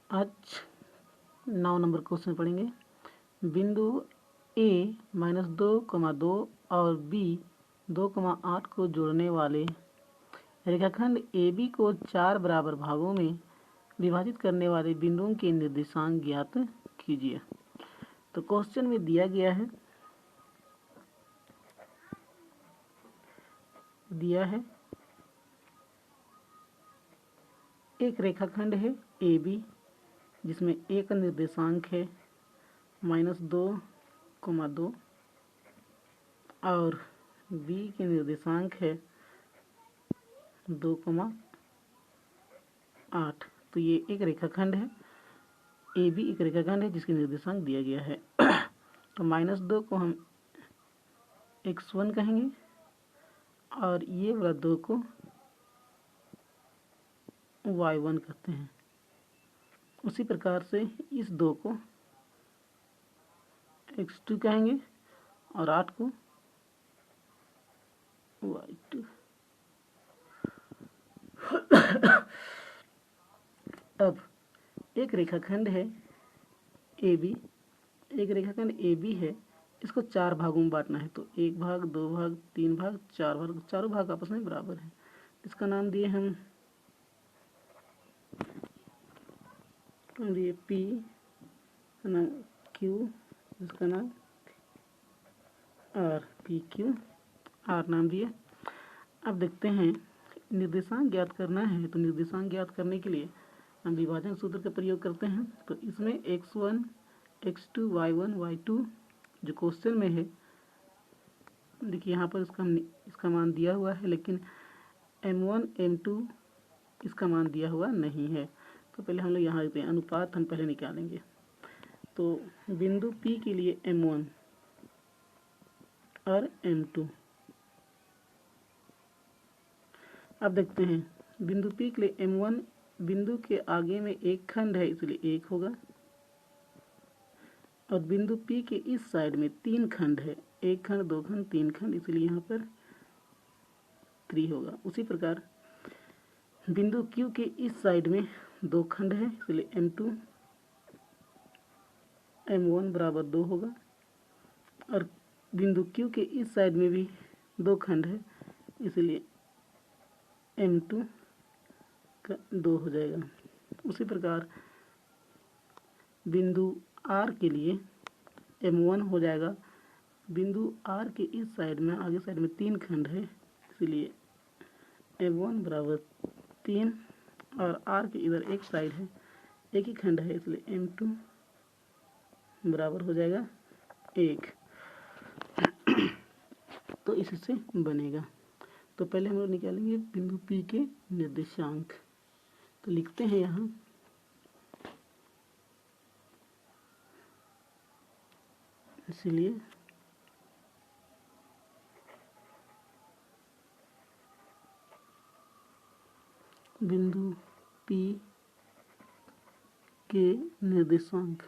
आज 9 number question पढ़ेंगे। बिंदु A -2,2 और B 2,8 को जोड़ने वाले रेखाखंड AB को 4 बराबर भागों में विभाजित करने वाले बिंदुओं के निर्देशांक ज्ञात कीजिए। तो क्वेश्चन में दिया है एक रेखाखंड है AB जिसमें A का निर्देशांक है -2,2 और B के निर्देशांक है 2,8। तो ये एक रेखाखंड है, AB एक रेखाखंड है जिसके निर्देशांक दिया गया है। तो -2 को हम x1 कहेंगे और ये वाला 2 को y1 कहते हैं। उसी प्रकार से इस 2 को x2 कहेंगे और 8 को y2। अब एक रेखाखंड है AB, एक रेखाखंड AB है, इसको 4 भागों में बांटना है। तो 1 भाग, 2 भाग, 3 भाग, 4 भाग, चारों भाग आपस में बराबर है। इसका नाम दिए हम P, इसका नाम Q, इसका नाम R, PQ R नाम दिए। अब देखते हैं निर्देशांक ज्ञात करना है। तो निर्देशांक ज्ञात करने के लिए हम विभाजन सूत्र का प्रयोग करते हैं। तो इसमें x1, x2, y1, y2 जो क्वेश्चन में है, देखिए यहाँ पर इसका मान दिया हुआ है, लेकिन m1, m2 इसका मान दिया हुआ नहीं है। तो पहले हम लोग यहाँ लिखते हैं, अनुपात हम पहले निकालेंगे। तो बिंदु P के लिए m1 और m2। अब देखते हैं बिंदु P के लिए m1 बिंदु के आगे में एक खंड है इसलिए 1 होगा, और बिंदु P के इस साइड में 3 खंड है, 1 खंड, 2 खंड, 3 खंड, इसलिए यहाँ पर 3 होगा। उसी प्रकार बिंदु Q के इस साइड में 2 खंड है इसलिए m2 m1 बराबर 2 होगा, और बिंदु Q के इस साइड में भी 2 खंड है इसलिए m2 का 2 हो जाएगा। उसी प्रकार बिंदु R के लिए m1 हो जाएगा। बिंदु R के इस साइड में, आगे साइड में 3 खंड है इसलिए m1 बराबर 3, और R के इधर एक साइड है, एक ही खंड है इसलिए m2 बराबर हो जाएगा 1। तो इससे बनेगा। तो पहले हम लोग निकालेंगे बिंदु P के निर्देशांक। तो लिखते हैं यहाँ इसलिए बिंदु P के निर्देशांक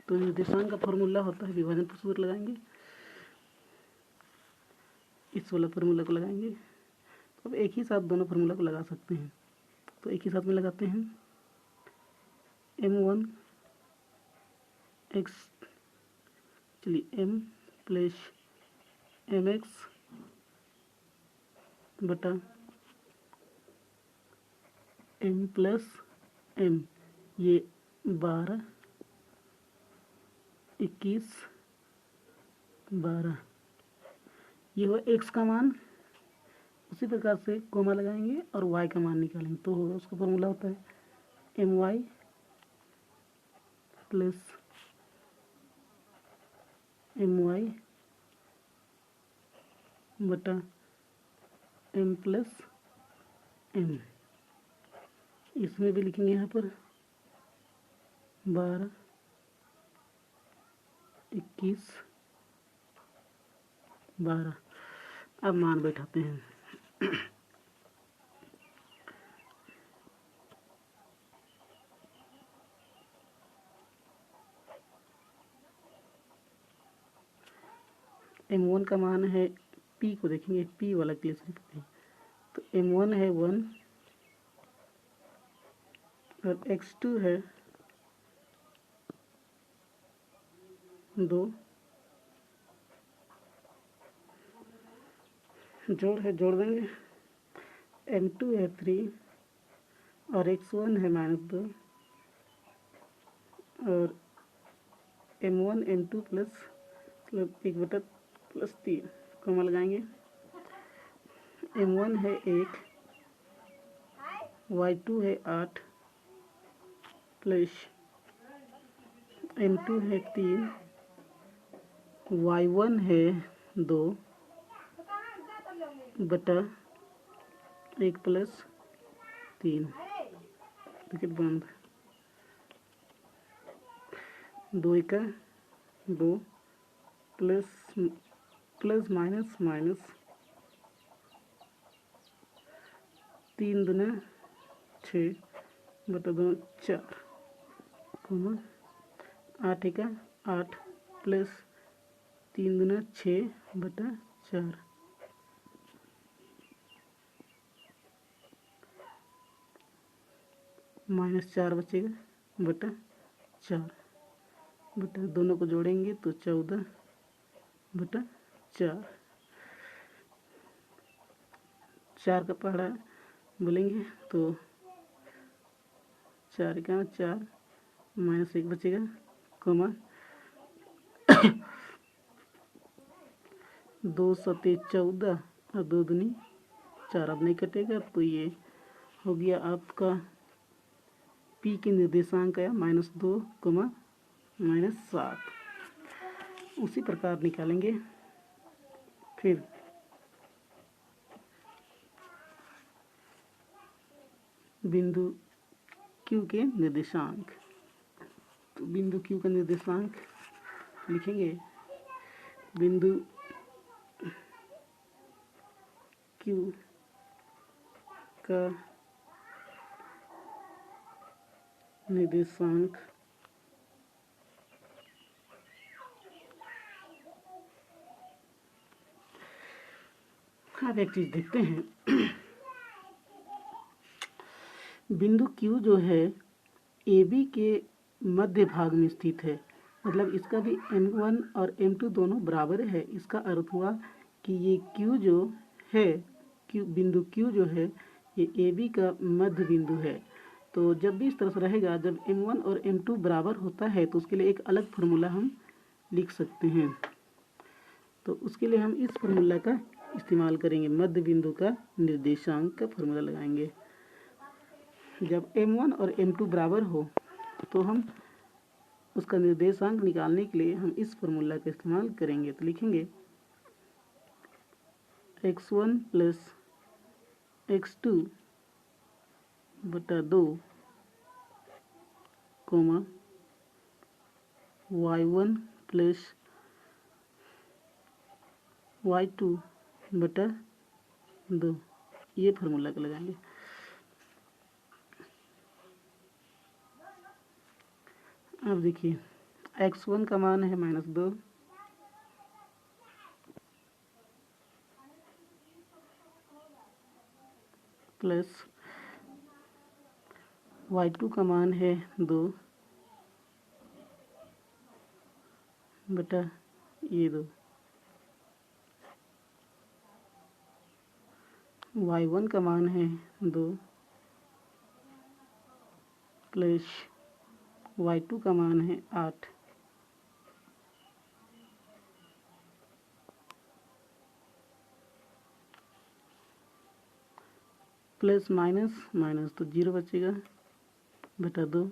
तो निर्देशांक का फॉर्मूला होता है, विभाजन पर सूत्र लगाएंगे, इस वाला फॉर्मूला को लगाएंगे। तो अब एक ही साथ दोनों फार्मूला को लगा सकते हैं। तो एक ही साथ में लगाते हैं, m1 x, चलिए m प्लस mx बटा m प्लस m, ये 12, 21, 12, ये हुआ x का मान। उसी प्रकार से कोमा लगाएंगे और y का मान निकालेंगे। तो होगा, उसका फॉर्मूला होता है my प्लस my बटा m प्लस m। इसमें भी लिखेंगे यहाँ पर 12, 21, 12। अब मान बैठाते हैं। m1 का मान है, p को देखेंगे, p वाला केस है, तो m1 है 1 और x2 है 2, जोड़ है, जोड़ देंगे, m2 है 3 और x1 है -2 और m1 m2 प्लस 1/3 कॉमा लगाएंगे, m1 है 1, y2 है 8 प्लस m2 है 3, y1 है 2 बटा 1 प्लस 3, ब्रैकेट बंद, 2 एका 2 प्लस माइनस माइनस 3 दूना 6 बटा 2 4, कोमा 8 एका 8 प्लस 3 दूना 6 बटा 4, -4 बचेगा बटा 4 बटा, दोनों को जोड़ेंगे तो 14 बटा 4, 4 का पहाड़ा बोलेंगे तो 4 का 4 -1 बचेगा, कोमा 2 सते 14 और 2 दूनी 4, अब नहीं कटेगा, तो ये हो गया आपका p के निर्देशांक है -2, -7। उसी प्रकार निकालेंगे फिर बिंदु q के निर्देशांक। तो बिंदु q का निर्देशांक लिखेंगे, बिंदु q का निर्देशांक अब एक चीज देखते हैं, बिंदु Q जो है AB के मध्य भाग में स्थित है, मतलब इसका भी M1 और M2 दोनों बराबर है। इसका अर्थ हुआ कि ये Q जो है, बिंदु Q जो है ये AB का मध्य बिंदु है। तो जब भी इस तरह से रहेगा, जब M1 और M2 बराबर होता है तो उसके लिए एक अलग फार्मूला हम लिख सकते हैं। तो उसके लिए हम इस फार्मूला का इस्तेमाल करेंगे, मध्य बिंदु का निर्देशांक का फार्मूला लगाएंगे। जब M1 और M2 बराबर हो तो हम उसका निर्देशांक निकालने के लिए हम इस फार्मूला का इस्तेमाल करेंगे। तो लिखेंगे x1 प्लस x2 बटा 2 कोमा y1 प्लस y2 बटा 2, ये फार्मूला का लगाएंगे। अब देखिए x1 का मान है -2 प्लस y2 का मान है 2 बटा ये 2, y1 का मान है 2 प्लस y2 का मान है 8 प्लस माइनस माइनस तो 0 बचेगा बटा 2,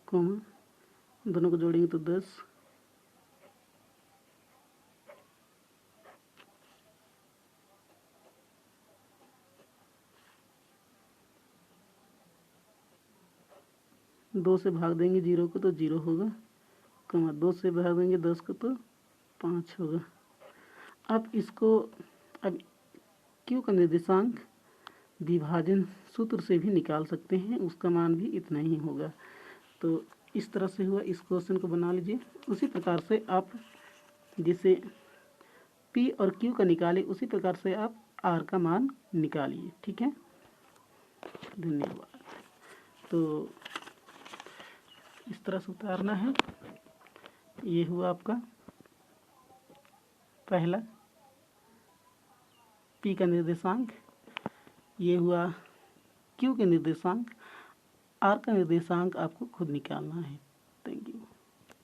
कोमा दोनों को जोड़ेंगे तो 10 2 से भाग देंगे 0 को तो 0 होगा, कोमा 2 से भाग देंगे 10 को तो 5 होगा। अब इसको अब Q का निर्देशांक विभाजन सूत्र से भी निकाल सकते हैं, उसका मान भी इतना ही होगा। तो इस तरह से हुआ, इस क्वेश्चन को बना लीजिए। उसी प्रकार से आप जैसे P और Q का निकाले उसी प्रकार से आप R का मान निकालिए। ठीक है, धन्यवाद। तो इस तरह से उतारना है। ये हुआ आपका पहला P का निर्देशांक, ये हुआ Q के निर्देशांक, R का निर्देशांक आपको खुद निकालना है। Thank you.